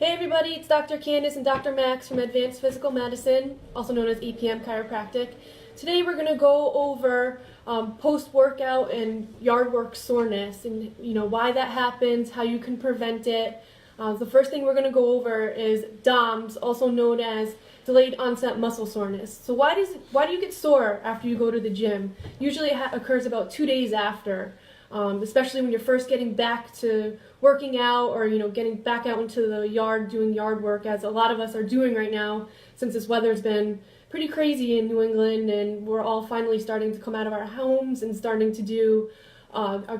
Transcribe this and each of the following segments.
Hey everybody, it's Dr. Candice and Dr. Max from Advanced Physical Medicine, also known as APM Chiropractic. Today we're going to go over post-workout and yard work soreness and why that happens, how you can prevent it. The first thing we're going to go over is DOMS, also known as delayed onset muscle soreness. So why do you get sore after you go to the gym? Usually it occurs about 2 days after. Especially when you're first getting back to working out or getting back out into the yard doing yard work, as a lot of us are doing right now since this weather's been pretty crazy in New England and we're all finally starting to come out of our homes and starting to do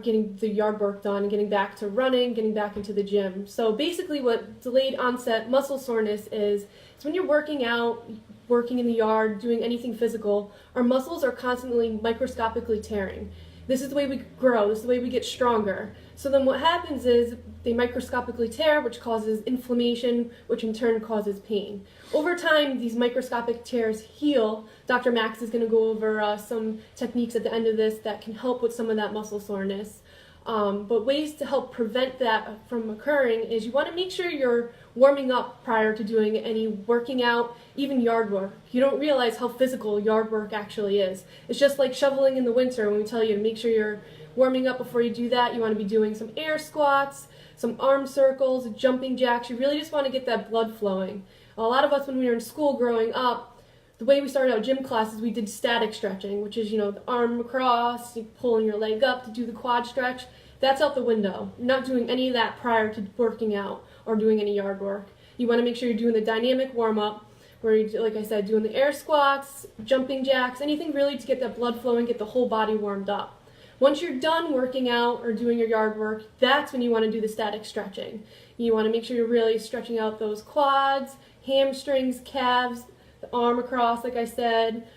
getting the yard work done, getting back to running, getting back into the gym. So basically what delayed onset muscle soreness is when you're working out, working in the yard, doing anything physical, our muscles are constantly microscopically tearing. This is the way we grow, this is the way we get stronger. So then what happens is they microscopically tear, which causes inflammation, which in turn causes pain. Over time, these microscopic tears heal. Dr. Max is going to go over some techniques at the end of this that can help with some of that muscle soreness. But ways to help prevent that from occurring is you want to make sure you're warming up prior to doing any working out, even yard work. You don't realize how physical yard work actually is. It's just like shoveling in the winter when we tell you to make sure you're warming up before you do that. You want to be doing some air squats, some arm circles, jumping jacks. You really just want to get that blood flowing. A lot of us when we were in school growing up, the way we started out gym classes, we did static stretching, which is, the arm across, you pulling your leg up to do the quad stretch. That's out the window. You're not doing any of that prior to working out or doing any yard work. You want to make sure you're doing the dynamic warm-up, where you, like I said, doing the air squats, jumping jacks, anything really to get that blood flowing, get the whole body warmed up. Once you're done working out or doing your yard work, that's when you want to do the static stretching. You want to make sure you're really stretching out those quads, hamstrings, calves, the arm across, like I said,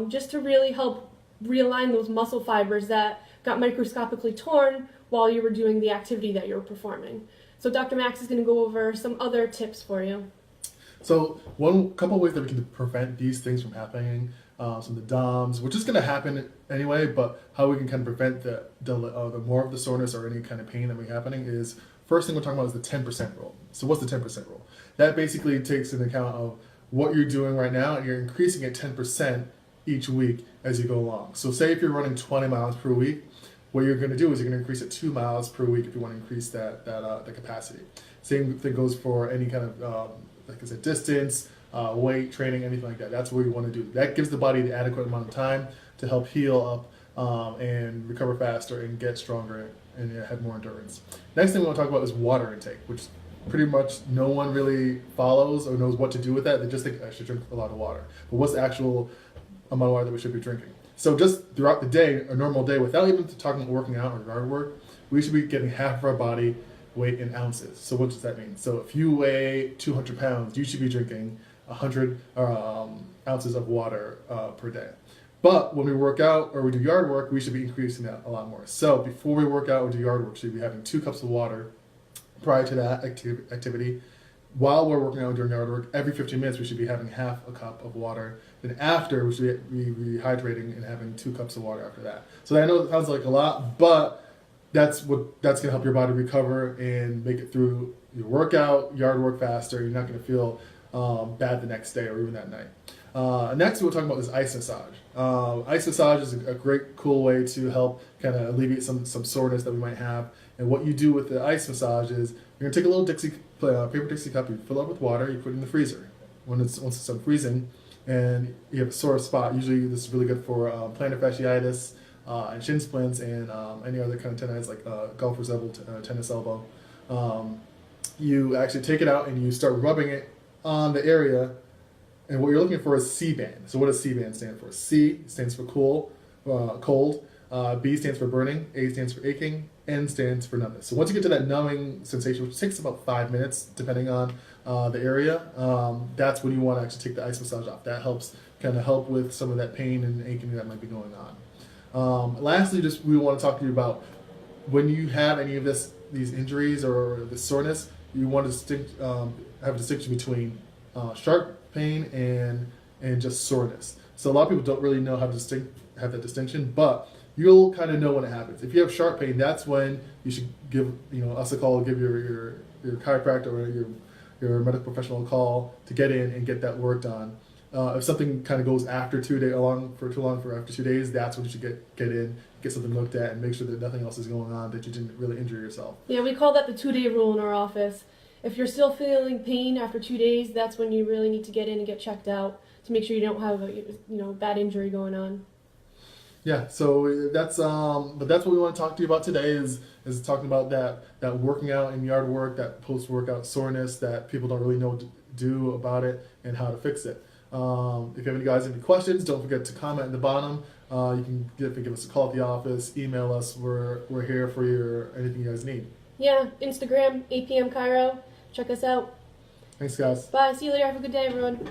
just to really help realign those muscle fibers that got microscopically torn while you were doing the activity that you were performing. So Dr. Max is going to go over some other tips for you. So couple ways that we can prevent these things from happening, some of the DOMS, which is going to happen anyway, but how we can kind of prevent the more of the soreness or any kind of pain that may be happening is, first thing we're talking about is the 10% rule. So what's the 10% rule? That basically takes into account of what you're doing right now, and you're increasing it 10% each week as you go along. So say if you're running 20 miles per week, what you're going to do is you're going to increase it 2 miles per week if you want to increase the capacity. Same thing goes for any kind of, like I said, distance, weight training, anything like that. That's what you want to do. That gives the body the adequate amount of time to help heal up and recover faster and get stronger and have more endurance. Next thing we want to talk about is water intake, which pretty much no one really follows or knows what to do with that. They just think I should drink a lot of water. But what's the actual amount of water that we should be drinking? So just throughout the day, a normal day, without even talking about working out or yard work, we should be getting half of our body weight in ounces. So what does that mean? So if you weigh 200 pounds, you should be drinking 100 ounces of water per day. But when we work out or we do yard work, we should be increasing that a lot more. So before we work out or do yard work, we should be having 2 cups of water prior to that activity. While we're working out during yard work, every 15 minutes we should be having half a cup of water. Then after, we should be rehydrating and having 2 cups of water after that. So I know it sounds like a lot, but that's going to help your body recover and make it through your workout, yard work faster. You're not going to feel bad the next day or even that night. Next, we'll talk about this ice massage. Ice massage is a great, cool way to help kind of alleviate some soreness that we might have. And what you do with the ice massage is you're going to take a little paper Dixie cup, you fill it up with water, you put it in the freezer. Once it's done freezing and you have a sore spot, usually this is really good for plantar fasciitis and shin splints and any other kind of tendonitis like golfer's elbow, tennis elbow. You actually take it out and you start rubbing it on the area. And what you're looking for is C-band. So what does C-band stand for? C stands for cold. B stands for burning. A stands for aching. N stands for numbness. So once you get to that numbing sensation, which takes about 5 minutes depending on the area, that's when you want to actually take the ice massage off. That helps kind of help with some of that pain and aching that might be going on. Lastly, we want to talk to you about when you have any of these injuries or the soreness, you want to have a distinction between sharp pain and just soreness. So a lot of people don't really know how to have that distinction, but you'll kind of know when it happens. If you have sharp pain, that's when you should give us a call, give your chiropractor or your medical professional a call to get in and get that work done. If something kind of goes after 2 days, after 2 days, that's when you should get in, get something looked at, and make sure that nothing else is going on, that you didn't really injure yourself. Yeah, we call that the 2-day rule in our office. If you're still feeling pain after 2 days, that's when you really need to get in and get checked out to make sure you don't have a bad injury going on. Yeah, so that's but that's what we want to talk to you about today is talking about that working out and yard work, that post workout soreness that people don't really know what to do about it and how to fix it. If you have any questions, don't forget to comment in the bottom. You can give us a call at the office, email us. We're here for anything you guys need. Yeah, Instagram, APM Chiro. Check us out. Thanks, guys. Bye. See you later. Have a good day, everyone.